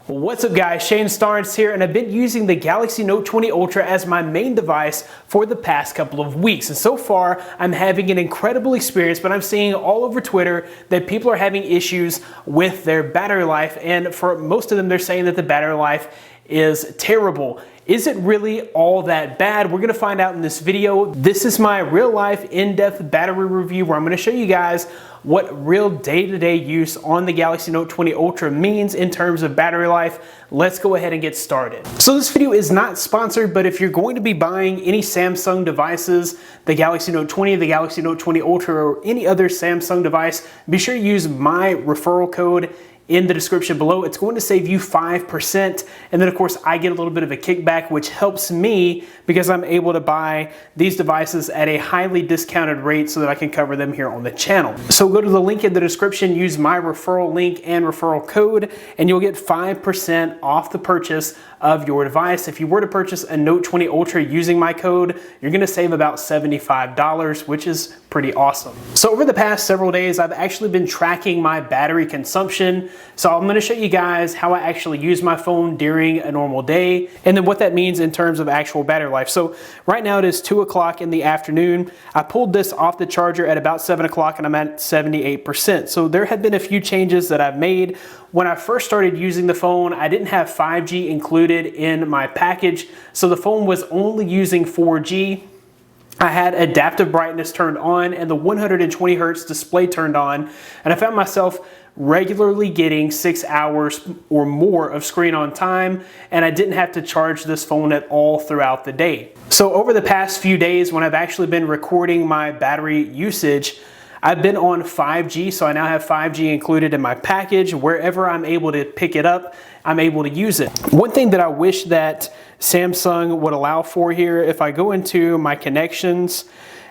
What's up guys, Shane Starnes here, and I've been using the Galaxy Note 20 Ultra as my main device for the past couple of weeks, and so far I'm having an incredible experience, but I'm seeing all over Twitter that people are having issues with their battery life, and for most of them they're saying that the battery life is terrible. Is it really all that bad? We're gonna find out in this video. This is my real life in-depth battery review where I'm gonna show you guys what real day-to-day use on the Galaxy Note 20 Ultra means in terms of battery life. Let's go ahead and get started. So this video is not sponsored, but if you're going to be buying any Samsung devices, the Galaxy Note 20, the Galaxy Note 20 Ultra, or any other Samsung device, be sure to use my referral code in the description below. It's going to save you 5%, and then of course I get a little bit of a kickback, which helps me because I'm able to buy these devices at a highly discounted rate so that I can cover them here on the channel. So go to the link in the description, use my referral link and referral code, and you'll get 5% off the purchase of your device. If you were to purchase a Note 20 Ultra using my code, you're gonna save about $75, which is pretty awesome. So over the past several days, I've actually been tracking my battery consumption. So I'm gonna show you guys how I actually use my phone during a normal day, and then what that means in terms of actual battery life. So right now it is 2 o'clock in the afternoon. I pulled this off the charger at about 7 o'clock and I'm at 78%. So there have been a few changes that I've made. When I first started using the phone, I didn't have 5G included in my package, so the phone was only using 4G. I had adaptive brightness turned on and the 120 Hertz display turned on, and I found myself regularly getting 6 hours or more of screen on time, and I didn't have to charge this phone at all throughout the day. So over the past few days, when I've actually been recording my battery usage, I've been on 5G, so I now have 5G included in my package. Wherever I'm able to pick it up, I'm able to use it. One thing that I wish that Samsung would allow for here, if I go into my connections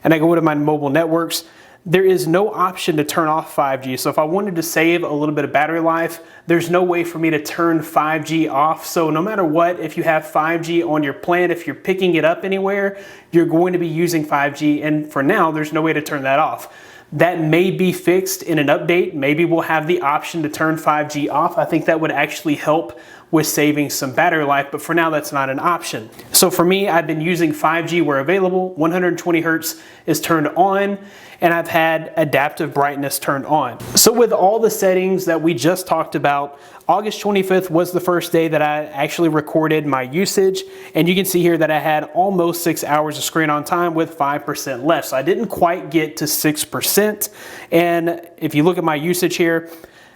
and I go into my mobile networks, there is no option to turn off 5G. So if I wanted to save a little bit of battery life, there's no way for me to turn 5G off. So no matter what, if you have 5G on your plan, if you're picking it up anywhere, you're going to be using 5G. And for now, there's no way to turn that off. That may be fixed in an update. Maybe we'll have the option to turn 5G off. I think that would actually help with saving some battery life, but for now that's not an option. So for me, I've been using 5G where available, 120 Hertz is turned on, and I've had adaptive brightness turned on. So with all the settings that we just talked about, August 25th was the first day that I actually recorded my usage, and you can see here that I had almost 6 hours of screen on time with 5% left. So I didn't quite get to 6%, and if you look at my usage here,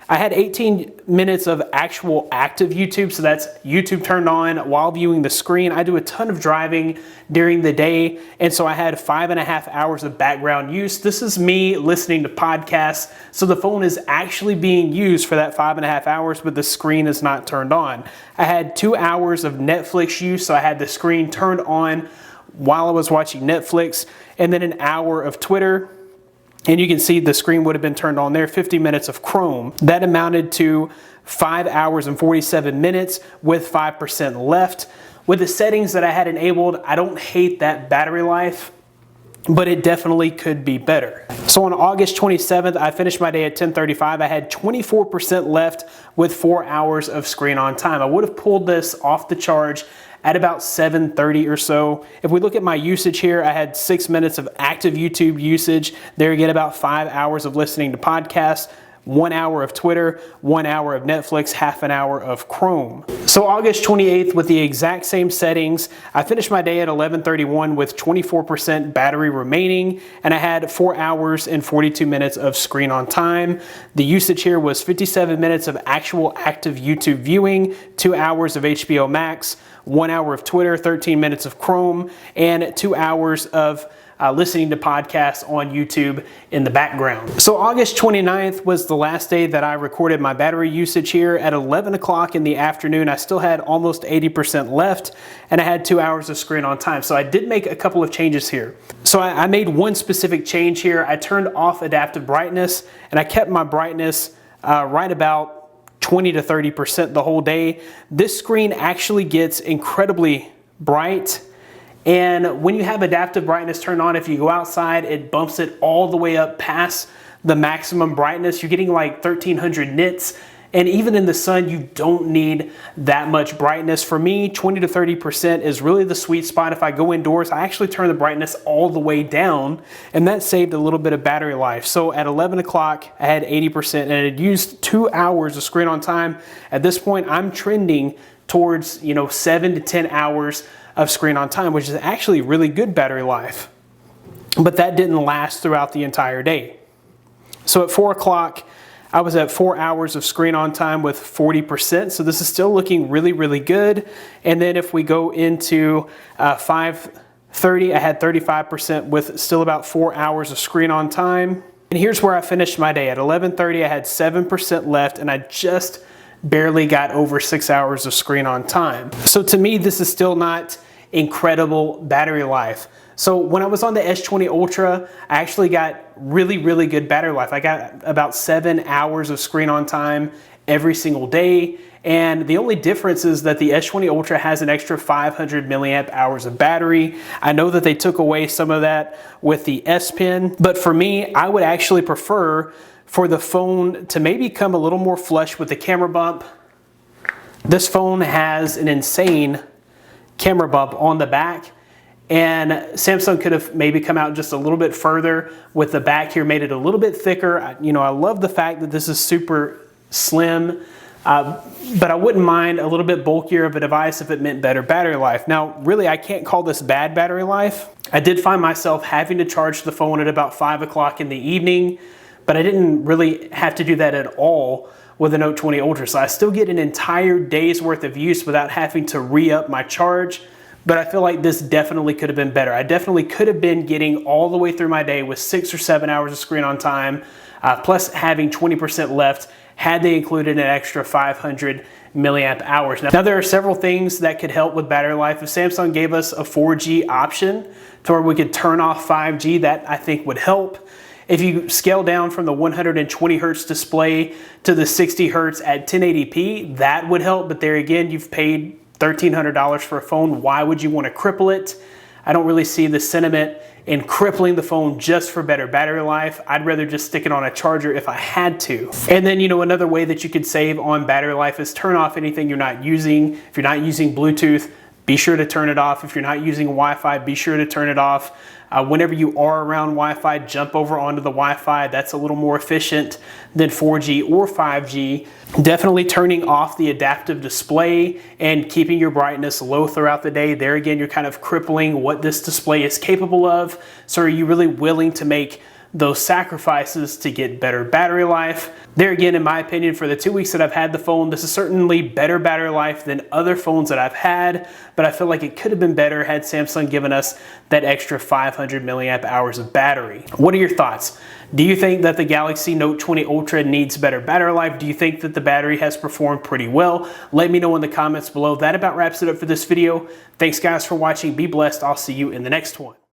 I had 18 minutes of actual active YouTube, so that's YouTube turned on while viewing the screen. I do a ton of driving during the day, and so I had 5.5 hours of background use. This is me listening to podcasts, so the phone is actually being used for that 5.5 hours, but the screen is not turned on. I had 2 hours of Netflix use, so I had the screen turned on while I was watching Netflix, and then an hour of Twitter. And you can see the screen would have been turned on there, 50 minutes of Chrome. That amounted to 5 hours and 47 minutes with 5% left. With the settings that I had enabled, I don't hate that battery life, but it definitely could be better. So on August 27th, I finished my day at 10:35. I had 24% left with 4 hours of screen on time. I would have pulled this off the charge at about 7:30 or so. If we look at my usage here, I had 6 minutes of active YouTube usage. There again, about 5 hours of listening to podcasts, 1 hour of Twitter, 1 hour of Netflix, half an hour of Chrome. So August 28th, with the exact same settings, I finished my day at 11:31 with 24% battery remaining, and I had 4 hours and 42 minutes of screen on time. The usage here was 57 minutes of actual active YouTube viewing, 2 hours of HBO Max, 1 hour of Twitter, 13 minutes of Chrome, and 2 hours of listening to podcasts on YouTube in the background. So August 29th was the last day that I recorded my battery usage here. At 11 o'clock in the afternoon, I still had almost 80% left, and I had 2 hours of screen on time. So I did make a couple of changes here. So I made one specific change here. I turned off adaptive brightness, and I kept my brightness right about 20 to 30% the whole day. This screen actually gets incredibly bright, and when you have adaptive brightness turned on, if you go outside, it bumps it all the way up past the maximum brightness. You're getting like 1300 nits, And even in the sun, you don't need that much brightness. For me, 20 to 30% is really the sweet spot. If I go indoors, I actually turn the brightness all the way down, and that saved a little bit of battery life. So at 11 o'clock, I had 80%, and it used 2 hours of screen on time. At this point, I'm trending towards 7 to 10 hours of screen on time, which is actually really good battery life. But that didn't last throughout the entire day. So at 4 o'clock, I was at 4 hours of screen on time with 40%. So this is still looking really, really good. And then if we go into 5:30, I had 35% with still about 4 hours of screen on time. And here's where I finished my day. At 11:30, I had 7% left, and I just barely got over 6 hours of screen on time. So to me, this is still not incredible battery life. So when I was on the S20 Ultra, I actually got really, really good battery life. I got about 7 hours of screen on time every single day. And the only difference is that the S20 Ultra has an extra 500 milliamp hours of battery. I know that they took away some of that with the S Pen, but for me, I would actually prefer for the phone to maybe come a little more flush with the camera bump. This phone has an insane camera bump on the back, and Samsung could have maybe come out just a little bit further with the back here, made it a little bit thicker. I love the fact that this is super slim, but I wouldn't mind a little bit bulkier of a device if it meant better battery life. Now, really, I can't call this bad battery life. I did find myself having to charge the phone at about 5 o'clock in the evening, but I didn't really have to do that at all with the Note 20 Ultra. So I still get an entire day's worth of use without having to re-up my charge. But I feel like this definitely could have been better. I definitely could have been getting all the way through my day with 6 or 7 hours of screen on time, plus having 20% left had they included an extra 500 milliamp hours. Now there are several things that could help with battery life. If Samsung gave us a 4G option to where we could turn off 5G, that I think would help. If you scale down from the 120 hertz display to the 60 hertz at 1080p, that would help. But there again, you've paid $1,300 for a phone. Why would you want to cripple it? I don't really see the sentiment in crippling the phone just for better battery life. I'd rather just stick it on a charger if I had to. And then, another way that you could save on battery life is turn off anything you're not using. If you're not using Bluetooth, be sure to turn it off. If you're not using Wi-Fi, be sure to turn it off. Whenever you are around Wi-Fi, jump over onto the Wi-Fi. That's a little more efficient than 4G or 5G. Definitely turning off the adaptive display and keeping your brightness low throughout the day. There again, you're kind of crippling what this display is capable of. So are you really willing to make those sacrifices to get better battery life? There again, in my opinion, for the 2 weeks that I've had the phone, this is certainly better battery life than other phones that I've had, but I feel like it could have been better had Samsung given us that extra 500 milliamp hours of battery. What are your thoughts? Do you think that the Galaxy Note 20 Ultra needs better battery life? Do you think that the battery has performed pretty well? Let me know in the comments below. That about wraps it up for this video. Thanks guys for watching. Be blessed. I'll see you in the next one.